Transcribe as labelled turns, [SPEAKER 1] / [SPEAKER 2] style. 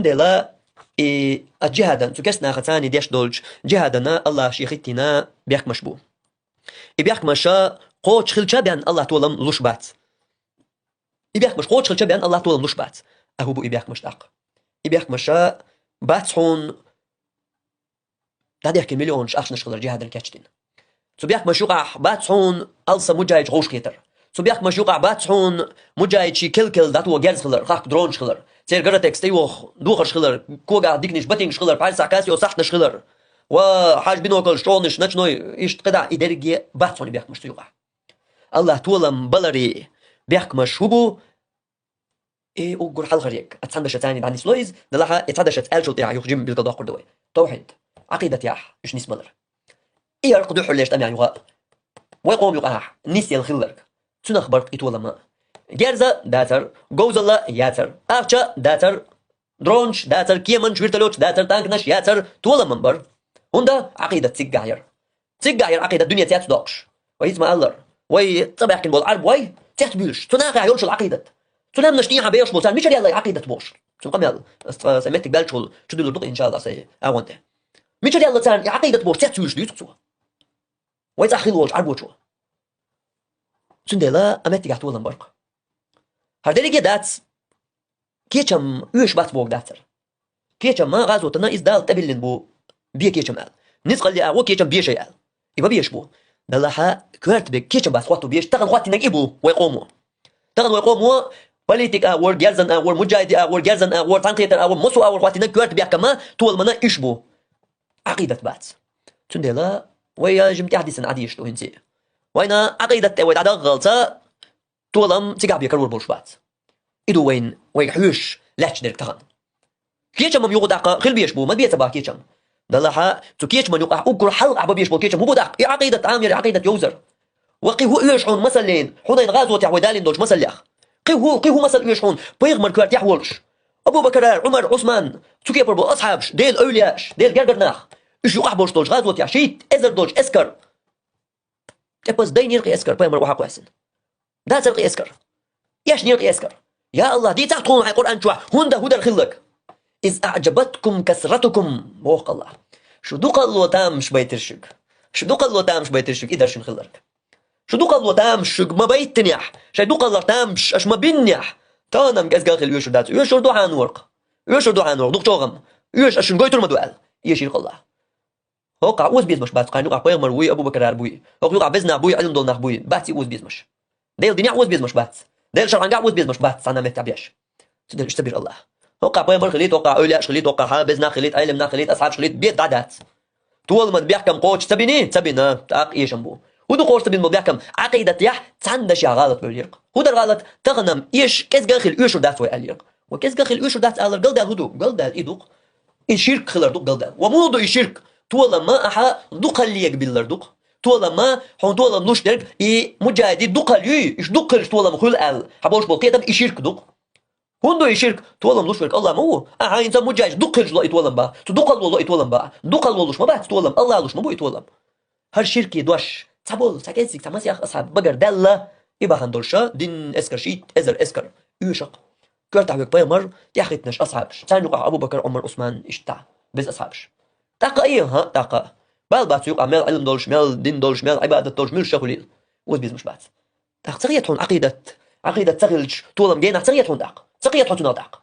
[SPEAKER 1] دلا الجهادا سكسنا ختاني ديش دولج جهادنا الله شيختنا بيحك مشبو بيحك مشا قوش خلشا بأن الله تولم لشبات بيحك مش قوش خلشا بأن الله تولم لشبات أهو بو بيحك مش داق بيحك مشا باتحون تاديح كمليون شخص نشغل جهاد الكاتشتين سبيحك مش يقع باتحون ألسا مجايج غوش كيتر سبيحك مش يقع باتحون مجايج شي كل داتو جرز خلر خاك درون شخلر سير قرتك ستيوخ دوخر شخلر كوغا ديكنيش باتينج شخلر بعد ساكاسيو صحت شخلر وحاج بينوكل شونش نشنوي ايش قدع إدارجي باتحون بيحك مش يقع الله تولم بلري بيحك مش هبو وقر حال غريق اتسندش تاني بعد سلويز دلها اتسندشت الشو تاع يخجم بالقضاء قردوي توحيد عقيدة ياح ايش نسملر يرقدو حليش تامي يغا ويقوم يقع نسي الخلرك سنة خبرك يتولم جرزة داتر جوزلا ياتر أرشا داتر درونش داتر كيمن شويرتلوش داتر تانكنش ياتر تولم منبر هندا عقيدة تسجعير عقيدة الدنيا تيات دوكش ويسمع الله وي طبعا كن بالعرب وي تيات بيلش تناقع يولش العقيدة تنام نشتيها بيش بوتان مش يلا عقيدة بوش تنقم يلا سمعتك بالشغل شدوا الدق إن شاء الله سي أوانته مش يلا تان عقيدة بوش تيات بيلش ديوتسوا ويتأخذ وش عرب وشوا سندلا أمتى قاعد تولم برق هردلي جدات كيشم يوش بات بوق داتر كيشم ما غازو تنا إزدال تبلن بو بيه كيشم قال نسقل لي أو كيشم بيه شيء قال يبقى بيش بو دلها كرت بك كيشم بس خواتو بيش تغن خواتي نجيبو ويقوموا تغن ويقوموا بوليتيك أور جالزن أور مجاهد أور جالزن أور تانكيتر أور مصو أور خواتي نكرت بيه كما تول منا إيش بو عقيدة بات سندلا ويا جمتي حديثا عديش لو هنتي وينا عقيدة تأويد عدا غلطة تولم تقعب يكرور بوشبات إدو وين حيوش لاش ديرك تغن كيشم من يقود عقا خل بيشبو ما بيتبع كيشم دلها تو كيش من يقع أقر حلق عبا بيشبو كيشم هو بدق عقيدة عامر عقيدة يوزر وقي هو يشحون مثلين حدين غازوة يحودالين دوش مثل يخ قي هو مثل يشحون بيغمر كوارت يحولش أبو بكر عمر عثمان تو كيبر بو أصحابش ديل أولياش ديل جرجرناخ إيش يقع بوش دوش غازوة يحشيت إزر دوش إسكر بس دين يلقي إسكر بيمر وحاق وحسن دا تلقي إسكر ياش نلقي إسكر يا الله دي تعطون على القرآن شوح هدى الخلق إذ أعجبتكم كثرتكم بوق الله شو دوق الله تامش بيترشق شو دوق الله تامش بيترشق إدرش نخلرك شو دوق الله تامش ما بيتنيح شو دوق الله تامش أش ما بينيح تانم كأس قاخل يوشر دات يوشر دوحان ورق دوق شوغم يوش أشن قويتر مدوال يشير الله هوقع اوز بيزمش بات قانو قاير مروي ابو بكر اربوي هوقع بزنا ابوي علم دول نخبوي باتي اوز بيزمش ديل دنيا اوز بيزمش بات ديل شرعا اوز بيزمش بات صانا متابيش تدل اشتبر الله هوقع بايمر خليت وقع اولياء خليت وقع حابزنا خليت علمنا خليت اصحاب خليت بيت عادات طول ما بيحكم قوش تبينا تاق ايش امبو ودو قوش تبين بيحكم عقيدة يح تندش يا غلط باليرق هو الغلط تغنم ايش كيس داخل ايش دات وي اليرق وكيس داخل ايش دات على قلد الهدو قلد ايدوق الشرك خلر دوق قلد وموضوع الشرك تولا ما أحا دقل يقبل دوق تولا ما هون تولا نوش درك مجاهد دقل إيش دقل تولا مخل ال حبوش بقية تب يشرك دوق هون دو يشرك تولا نوش درك الله ما هو إنسان مجاهد دقل جلا يتولم با تدقل والله يتولم با دقل والله ما بعد تولم الله لوش ما بو يتولم هر شركي دوش تبول سكيزك تماسي أصحاب بقر دلة يبقى هندرشة دين اسكر شيت ازر اسكر يوشق كرت عبيك بايمر ياخدناش أصحابش تاني وقع أبو بكر عمر عثمان إشتع بس أصحابش تاقا ايه ها تاقا بالبات يقع مال علم دولش مال دين دولش مال عبادة دولش مال شغليل وزبيز مش بات تاق تغيت هون عقيدة تغلج طولم جينا تغيت هون تاق تغيت هون تاق